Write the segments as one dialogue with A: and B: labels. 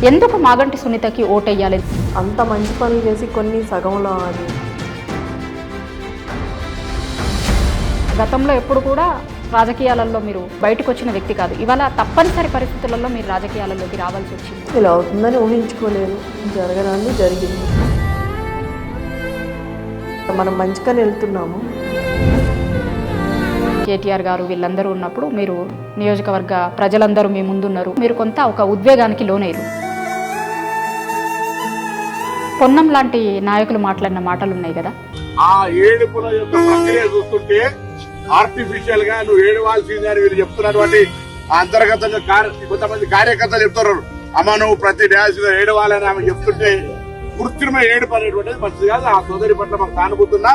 A: ఎందుకు మాగంటి సునీతకి ఓటేయాలి?
B: అంత మంచి పనులు చేసి కొన్ని సగంలో అని
A: గతంలో ఎప్పుడు కూడా రాజకీయాలలో మీరు బయటకు వచ్చిన వ్యక్తి కాదు. ఇవాళ తప్పనిసరి పరిస్థితులలో మీరు రాజకీయాలలోకి రావాల్సి వచ్చింది.
B: ఇలా అవుతుందని ఊహించుకోలేదు, జరగరాంది జరిగింది. మనం మంచిగానే వెళ్తున్నాము.
A: కేటీఆర్ గారు వీళ్ళందరూ ఉన్నప్పుడు మీరు నియోజకవర్గ ప్రజలందరూ మీ ముందున్నారు. మీరు కొంత ఒక ఉద్వేగానికి లోనయ్యారు. పొన్నం లాంటి నాయకులు మాట్లాడిన మాటలు ఉన్నాయి కదా,
C: ఆ ఏడుపుల యొక్క ప్రక్రియ చూస్తుంటే ఆర్టిఫిషియల్ గా నువ్వు ఏడవాల్సింది అని వీళ్ళు చెప్తున్నటువంటి అంతర్గతంగా కొంతమంది కార్యకర్తలు చెప్తున్నారు, అమ్మ నువ్వు ప్రతి డ్యాన్స్ ఏడవాలని ఆమె చెప్తుంటే కృత్రిమ ఏడుపు అనేటువంటిది మంచిది కాదు. ఆ సోదరి పట్ల మాకు సానుభూతున్న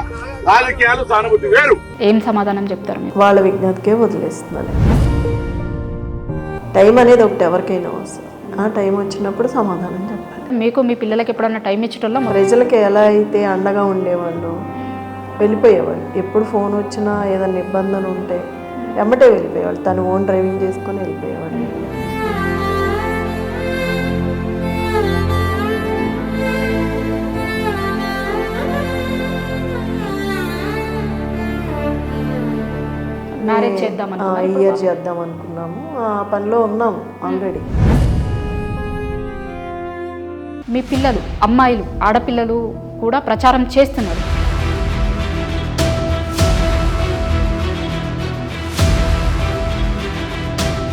C: రాజకీయాలు సానుభూతి వేరు.
A: ఏం సమాధానం చెప్తారు మీరు?
B: వాళ్ళ విజ్ఞతకే వదిలేస్తున్నాను. టైం అనేది ఒకటి ఎవరికైనా వస్తుంది. ఆ టైం వచ్చినప్పుడు సమాధానం చెప్పాలి.
A: మీకు మీ పిల్లలకి ఎప్పుడన్నా టైం ఇచ్చటంలో
B: ప్రజలకి ఎలా అయితే అండగా ఉండేవాళ్ళు, వెళ్ళిపోయేవాళ్ళు. ఎప్పుడు ఫోన్ వచ్చినా ఏదైనా ఇబ్బందులు ఉంటే ఎమ్మటే వెళ్ళిపోయేవాళ్ళు. తను ఓన్ డ్రైవింగ్ చేసుకొని వెళ్ళిపోయేవాళ్ళు.
A: మ్యారేజ్ చేద్దాం
B: ఇయర్ చేద్దాం అనుకున్నాము. ఆ పనిలో ఉన్నాము ఆల్రెడీ.
A: మీ పిల్లలు, అమ్మాయిలు, ఆడపిల్లలు కూడా ప్రచారం చేస్తున్నారు.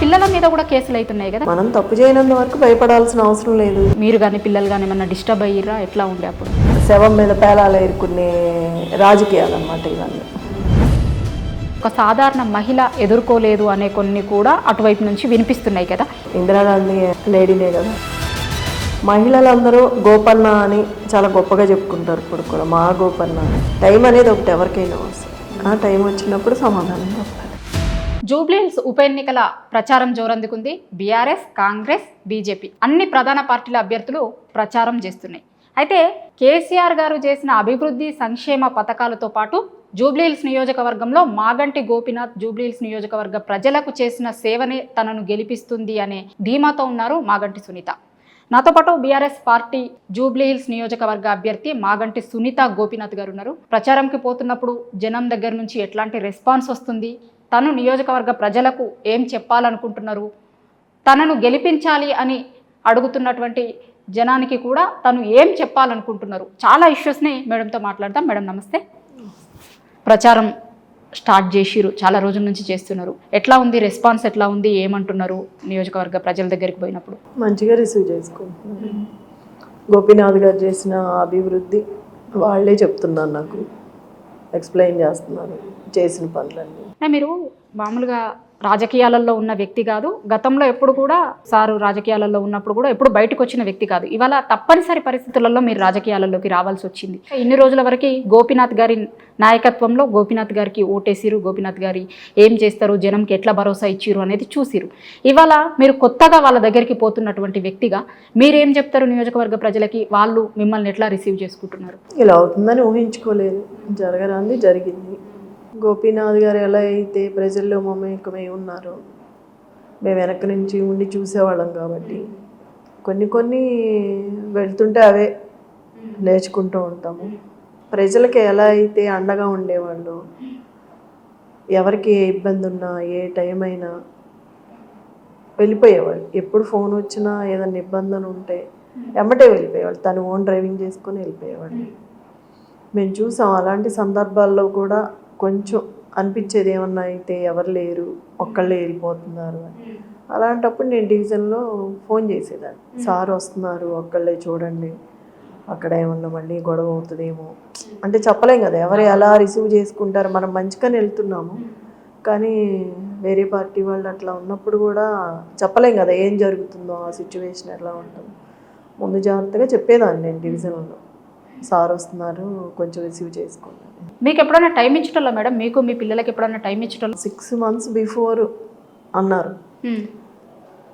A: పిల్లల మీద కూడా కేసులు అవుతున్నాయి కదా.
B: మనం తప్పు చేయనంత వరకు భయపడాల్సిన అవసరం లేదు.
A: మీరు కానీ పిల్లలు కానీ ఏమన్నా డిస్టర్బ్ అయ్యిరా? ఎట్లా ఉండే అప్పుడు?
B: శవం మీద పేలాలు ఏరుకునే రాజకీయాలు అన్నమాట ఇవన్నీ.
A: ఒక సాధారణ మహిళ ఎదుర్కోలేదు అనే కొన్ని కూడా అటువైపు నుంచి వినిపిస్తున్నాయి కదా.
B: ఇందిరాగాంధీ లేడీనే కదా. మహిళలందరూ గోపన్న అని చాలా గొప్పగా చెప్పుకుంటారు. ఇప్పుడు కూడా మా గోపన్న. టైం అనేది ఒకటి ఎవరికైనా వస్తుంది. ఆ టైం వచ్చినప్పుడు సమాధానం చెప్పాలి.
A: జూబ్లీహిల్స్ ఉప ఎన్నికల ప్రచారం జోరందుకుంది. బీఆర్ఎస్, కాంగ్రెస్, బీజేపీ అన్ని ప్రధాన పార్టీల అభ్యర్థులు ప్రచారం చేస్తున్నాయి. అయితే కేసీఆర్ గారు చేసిన అభివృద్ధి సంక్షేమ పథకాలతో పాటు జూబ్లీహిల్స్ నియోజకవర్గంలో మాగంటి గోపీనాథ్ జూబ్లీహిల్స్ నియోజకవర్గ ప్రజలకు చేసిన సేవనే తనను గెలిపిస్తుంది అనే ధీమాతో ఉన్నారు మాగంటి సునీత. నాతో పాటు బీఆర్ఎస్ పార్టీ జూబ్లీహిల్స్ నియోజకవర్గ అభ్యర్థి మాగంటి సునీత గోపీనాథ్ గారు ఉన్నారు. ప్రచారంకి పోతున్నప్పుడు జనం దగ్గర నుంచి ఎట్లాంటి రెస్పాన్స్ వస్తుంది, తను నియోజకవర్గ ప్రజలకు ఏం చెప్పాలనుకుంటున్నారు, తనను గెలిపించాలి అని అడుగుతున్నటువంటి జనానికి కూడా తను ఏం చెప్పాలనుకుంటున్నారు, చాలా ఇష్యూస్ని మేడంతో మాట్లాడదాం. మేడం నమస్తే. ప్రచారం స్టార్ట్ చేసిరు, చాలా రోజుల నుంచి చేస్తున్నారు. ఎట్లా ఉంది రెస్పాన్స్? ఎట్లా ఉంది? ఏమంటున్నారు నియోజకవర్గ ప్రజల దగ్గరికి పోయినప్పుడు?
B: మంచిగా రిసీవ్ చేసుకుంటున్నారు. గోపీనాథ్ గారు చేసిన అభివృద్ధి వాళ్ళే చెప్తున్నారు, నాకు ఎక్స్ప్లెయిన్ చేస్తున్నారు చేసిన పనులన్నీ.
A: మీరు మామూలుగా రాజకీయాలలో ఉన్న వ్యక్తి కాదు, గతంలో ఎప్పుడు కూడా సారు రాజకీయాలలో ఉన్నప్పుడు కూడా ఎప్పుడు బయటకు వచ్చిన వ్యక్తి కాదు. ఇవాళ తప్పనిసరి పరిస్థితులలో మీరు రాజకీయాలలోకి రావాల్సి వచ్చింది. ఇన్ని రోజుల వరకు గోపీనాథ్ గారి నాయకత్వంలో గోపీనాథ్ గారికి ఓటేసిరు, గోపీనాథ్ గారి ఏం చేస్తారు, జనంకి ఎట్లా భరోసా ఇచ్చిరు అనేది చూసిరు. ఇవాళ మీరు కొత్తగా వాళ్ళ దగ్గరికి పోతున్నటువంటి వ్యక్తిగా మీరేం చెప్తారు నియోజకవర్గ ప్రజలకి? వాళ్ళు మిమ్మల్ని ఎట్లా రిసీవ్ చేసుకుంటున్నారు?
B: ఇలా అవుతుందని ఊహించుకోలేదు, జరగరాంది జరిగింది. గోపీనాథ్ గారు ఎలా అయితే ప్రజల్లో మమేకమై ఉన్నారో, మేము వెనక నుంచి ఉండి చూసేవాళ్ళం కాబట్టి కొన్ని వెళ్తుంటే అవే నేర్చుకుంటూ ఉంటాము. ప్రజలకి ఎలా అయితే అండగా ఉండేవాళ్ళు, ఎవరికి ఏ ఇబ్బంది ఉన్నా ఏ టైం అయినా వెళ్ళిపోయేవాళ్ళు. ఎప్పుడు ఫోన్ వచ్చినా ఏదైనా ఇబ్బందులు ఉంటే ఎమ్మటే వెళ్ళిపోయేవాళ్ళు. తను ఓన్ డ్రైవింగ్ చేసుకొని వెళ్ళిపోయేవాళ్ళు. మేము చూసాం. అలాంటి సందర్భాల్లో కూడా కొంచెం అనిపించేది ఏమన్నా అయితే ఎవరు లేరు, ఒక్కళ్ళే వెళ్ళిపోతున్నారు అని. అలాంటప్పుడు నేను డివిజన్లో ఫోన్ చేసేదాన్ని, సార్ వస్తున్నారు ఒక్కళ్ళే చూడండి, అక్కడ ఏమన్నా మళ్ళీ గొడవ అవుతుందేమో అంటే చెప్పలేం కదా, ఎవరు ఎలా రిసీవ్ చేసుకుంటారు. మనం మంచిగానే వెళ్తున్నాము కానీ వేరే పార్టీ వాళ్ళు అట్లా ఉన్నప్పుడు కూడా చెప్పలేం కదా ఏం జరుగుతుందో, ఆ సిచ్యువేషన్ ఎలా ఉంటుందో. ముందు జాగ్రత్తగా చెప్పేదాన్ని నేను డివిజన్లో, సార్ వస్తున్నారు కొంచెం రిసీవ్ చేసుకోండి.
A: మీకు ఎప్పుడైనా టైం ఇచ్చటంలో మేడం, మీకు మీ పిల్లలకి ఎప్పుడైనా టైం ఇచ్చటంలో?
B: 6 months బిఫోర్ అన్నారు.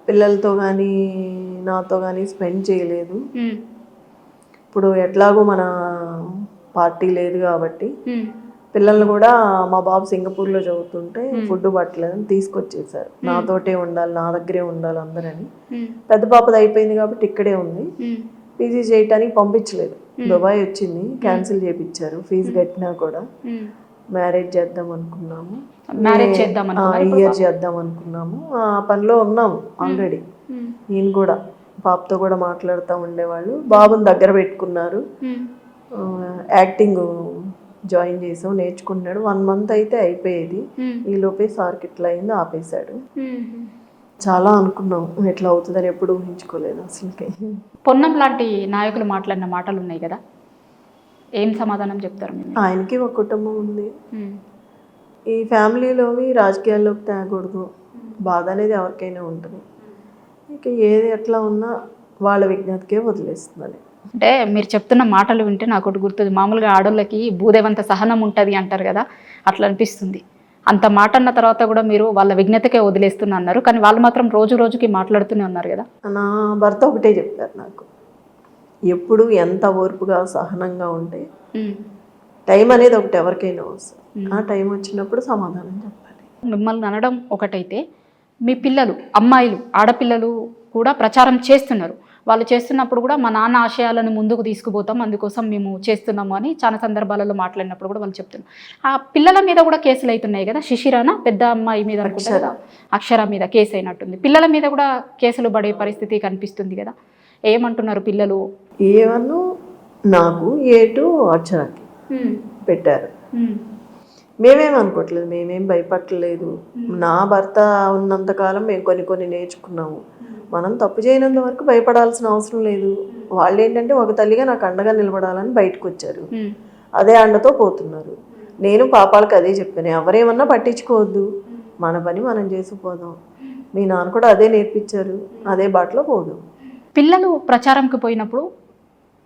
B: పిల్లలతో కానీ నాతో కానీ స్పెండ్ చేయలేదు. ఇప్పుడు ఎట్లాగో మన పార్టీ లేదు కాబట్టి పిల్లల్ని కూడా మా బాబు సింగపూర్లో చదువుతుంటే ఫుడ్ పట్టలేదని తీసుకొచ్చేసారు. నాతోటే ఉండాలి, నా దగ్గరే ఉండాలి అందరని. పెద్ద పాపది అయిపోయింది కాబట్టి ఇక్కడే ఉంది. పీజీ చేయటానికి పంపించలేదు, దుబాయ్ వచ్చింది, క్యాన్సిల్ చేయించారు. ఫీజు కట్టినా కూడా మ్యారేజ్ చేద్దాం అనుకున్నాము, ఇయర్ చేద్దాం అనుకున్నాము. ఆ పనిలో ఉన్నాము ఆల్రెడీ. ఈయన కూడా పాపతో కూడా మాట్లాడుతూ ఉండేవాళ్ళు. బాబుని దగ్గర పెట్టుకున్నారు. యాక్టింగ్ జాయిన్ చేసాం, నేర్చుకుంటున్నాడు. 1 month అయితే అయిపోయేది. ఈలోపే సార్కి ఇట్లా అయింది, ఆపేశాడు. చాలా అనుకున్నాం, ఎట్లా అవుతుందని ఎప్పుడు ఊహించుకోలేదు అసలుకి.
A: పొన్నం లాంటి నాయకులు మాట్లాడిన మాటలు ఉన్నాయి కదా, ఏం సమాధానం చెప్తారు మీరు?
B: ఆయనకి ఒక కుటుంబం ఉంది, ఈ ఫ్యామిలీలోవి రాజకీయాల్లోకి తేకూడదు, బాధ అనేది ఎవరికైనా ఉంటుంది. ఇక ఏది ఎట్లా ఉన్నా వాళ్ళ విజ్ఞతకే వదిలేస్తుందని.
A: అంటే మీరు చెప్తున్న మాటలు వింటే నాకు ఒకటి గుర్తుంది, మామూలుగా ఆడోళ్ళకి భూదేవంత సహనం ఉంటుంది అంటారు కదా, అట్లా అనిపిస్తుంది. అంత మాట అన్న తర్వాత కూడా మీరు వాళ్ళ విజ్ఞతకే వదిలేస్తున్నా అన్నారు, కానీ వాళ్ళు మాత్రం రోజు రోజుకి మాట్లాడుతూనే ఉన్నారు కదా.
B: నా భర్త ఒకటే చెప్పారు నాకు, ఎప్పుడు ఎంత ఓర్పుగా సహనంగా ఉంటే టైం అనేది ఒకటి ఎవరికైనా వస్తుంది, ఆ టైం వచ్చినప్పుడు సమాధానం చెప్పాలి.
A: మిమ్మల్ని అనడం ఒకటైతే మీ పిల్లలు, అమ్మాయిలు, ఆడపిల్లలు కూడా ప్రచారం చేస్తున్నారు. వాళ్ళు చేస్తున్నప్పుడు కూడా మా నాన్న ఆశయాలను ముందుకు తీసుకుపోతాం, అందుకోసం మేము చేస్తున్నాము అని చాలా సందర్భాలలో మాట్లాడినప్పుడు కూడా వాళ్ళు చెప్తున్నారు. ఆ పిల్లల మీద కూడా కేసులు అవుతున్నాయి కదా, శిశిరాన పెద్ద అమ్మాయి మీద అనుకుంటా కదా, అక్షర మీద కేసు అయినట్టుంది. పిల్లల మీద కూడా కేసులు పడే పరిస్థితి కనిపిస్తుంది కదా, ఏమంటున్నారు పిల్లలు?
B: ఏమన్నా నాకు ఏటు అక్షరాకి పెట్టారు, మేమేం అనుకోవట్లేదు, మేమేం భయపడలేదు. నా భర్త ఉన్నంతకాలం మేము కొన్ని నేర్చుకున్నాము. మనం తప్పు చేయనంత వరకు భయపడాల్సిన అవసరం లేదు. వాళ్ళు ఏంటంటే ఒక తల్లిగా నాకు అండగా నిలబడాలని బయటకు వచ్చారు, అదే అండతో పోతున్నారు. నేను పాపాలకు అదే చెప్పాను, ఎవరేమన్నా పట్టించుకోవద్దు, మన పని మనం చేసుకుపోదాం. మీ నాన్న కూడా అదే నేర్పించారు, అదే బాటలో పోదాం.
A: పిల్లలు ప్రచారంకి పోయినప్పుడు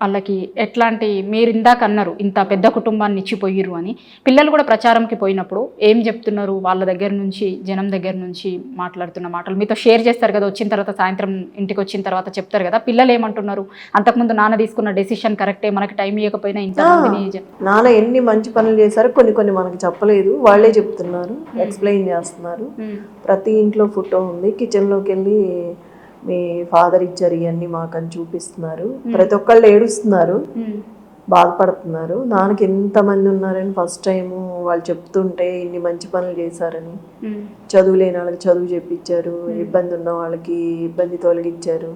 A: వాళ్ళకి ఎట్లాంటి, మీరు ఇందాక అన్నారు ఇంత పెద్ద కుటుంబాన్ని ఇచ్చిపోయిరు అని, పిల్లలు కూడా ప్రచారంకి పోయినప్పుడు ఏం చెప్తున్నారు? వాళ్ళ దగ్గర నుంచి, జనం దగ్గర నుంచి మాట్లాడుతున్న మాటలు మీతో షేర్ చేస్తారు కదా, వచ్చిన తర్వాత సాయంత్రం ఇంటికి వచ్చిన తర్వాత చెప్తారు కదా, పిల్లలు ఏమంటున్నారు? అంతకుముందు నాన్న తీసుకున్న డెసిషన్ కరెక్టే, మనకి టైం ఇవ్వకపోయినా ఇంత
B: నాన్న ఎన్ని మంచి పనులు చేశారు, కొన్ని మనకి చెప్పలేదు, వాళ్ళే చెప్తున్నారు, ఎక్స్ప్లెయిన్ చేస్తున్నారు. ప్రతి ఇంట్లో ఫోటో ఉంది, కిచెన్లోకి వెళ్ళి మీ ఫాదర్ ఇచ్చారు ఇవన్నీ మాకని చూపిస్తున్నారు. ప్రతి ఒక్కళ్ళు ఏడుస్తున్నారు, బాధపడుతున్నారు. నాన్నకి ఎంతమంది ఉన్నారని ఫస్ట్ టైము వాళ్ళు చెప్తుంటే ఇన్ని మంచి పనులు చేశారని. చదువు లేని వాళ్ళకి చదువు చెప్పించారు, ఇబ్బంది ఉన్న వాళ్ళకి ఇబ్బంది తొలగించారు,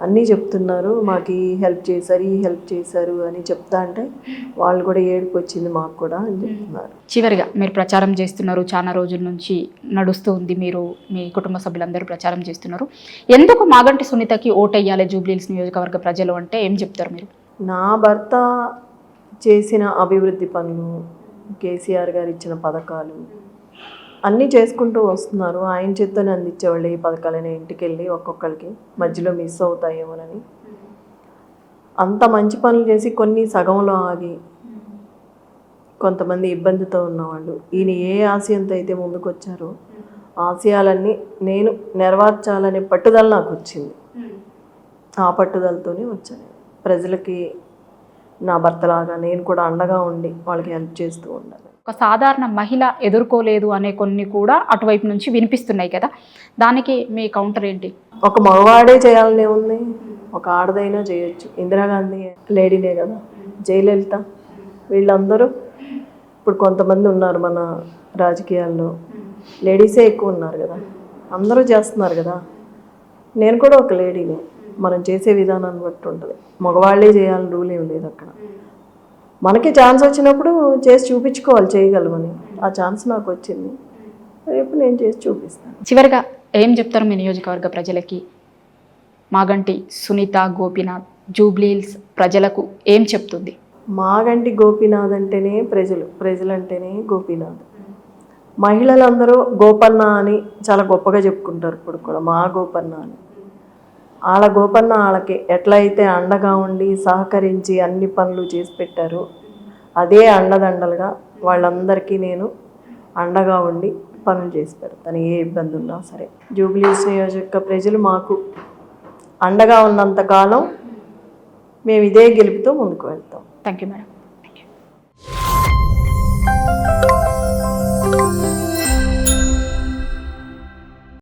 B: అన్నీ చెప్తున్నారు. మాకు ఈ హెల్ప్ చేశారు, ఈ హెల్ప్ చేశారు అని చెప్తా అంటే వాళ్ళు కూడా ఏడుపు వచ్చింది మాకు కూడా అని చెప్తున్నారు.
A: చివరిగా మీరు ప్రచారం చేస్తున్నారు, చాలా రోజుల నుంచి నడుస్తూ ఉంది, మీరు మీ కుటుంబ సభ్యులందరూ ప్రచారం చేస్తున్నారు. ఎందుకు మాగంటి సునీతకి ఓటెయ్యాలి జూబ్లీహిల్స్ నియోజకవర్గ ప్రజలు అంటే ఏం చెప్తారు మీరు?
B: నా భర్త చేసిన అభివృద్ధి పనులు, కేసీఆర్ గారు ఇచ్చిన పథకాలు అన్నీ చేసుకుంటూ వస్తున్నారు. ఆయన చేత్తోనే అందించేవాళ్ళు ఈ పథకాలని, ఇంటికి వెళ్ళి ఒక్కొక్కరికి మధ్యలో మిస్ అవుతాయేమోనని. అంత మంచి పనులు చేసి కొన్ని సగంలో ఆగి కొంతమంది ఇబ్బందితో ఉన్నవాళ్ళు, ఈయన ఏ ఆశయంతో అయితే ముందుకు వచ్చారో ఆశయాలన్నీ నేను నెరవేర్చాలనే పట్టుదల నాకు వచ్చింది. ఆ పట్టుదలతోనే వచ్చాను. ప్రజలకి నా భర్తలాగా నేను కూడా అండగా ఉండి వాళ్ళకి హెల్ప్ చేస్తూ ఉండాలి.
A: ఒక సాధారణ మహిళ ఎదుర్కోలేదు అనే కొన్ని కూడా అటువైపు నుంచి వినిపిస్తున్నాయి కదా, దానికి మీ కౌంటర్ ఏంటి?
B: ఒక మగవాడే చేయాలనే ఉంది, ఒక ఆడదైనా చేయొచ్చు. ఇందిరాగాంధీ లేడీనే కదా, జయలలిత, వీళ్ళందరూ ఇప్పుడు కొంతమంది ఉన్నారు మన రాజకీయాల్లో, లేడీసే ఎక్కువ ఉన్నారు కదా, అందరూ చేస్తున్నారు కదా. నేను కూడా ఒక లేడీనే, మనం చేసే విధానాన్ని బట్టి ఉంటుంది. మగవాళ్ళే చేయాలని రూల్ ఏం లేదు అక్కడ. మనకి ఛాన్స్ వచ్చినప్పుడు చేసి చూపించుకోవాలి, చేయగలమని. ఆ ఛాన్స్ నాకు వచ్చింది, రేపు నేను చేసి చూపిస్తాను.
A: చివరిగా ఏం చెప్తారు మీ నియోజకవర్గ ప్రజలకి? మాగంటి సునీత గోపీనాథ్ జూబ్లీహిల్స్ ప్రజలకు ఏం చెప్తుంది?
B: మాగంటి గోపీనాథ్ అంటేనే ప్రజలంటేనే గోపీనాథ్. మహిళలందరూ గోపన్న అని చాలా గొప్పగా చెప్పుకుంటారు ఇప్పుడు కూడా, మా గోపన్న అని. వాళ్ళ గోపన్న వాళ్ళకి ఎట్లయితే అండగా ఉండి సహకరించి అన్ని పనులు చేసి పెట్టారో అదే అండదండలుగా వాళ్ళందరికీ నేను అండగా ఉండి పనులు చేసి పెడతాను, ఏ ఇబ్బంది ఉన్నా సరే. జూబ్లీహిల్స్ నియోజక ప్రజలు మాకు అండగా ఉన్నంతకాలం మేము ఇదే గెలుపుతో ముందుకు వెళ్తాం.
A: Thank you madam.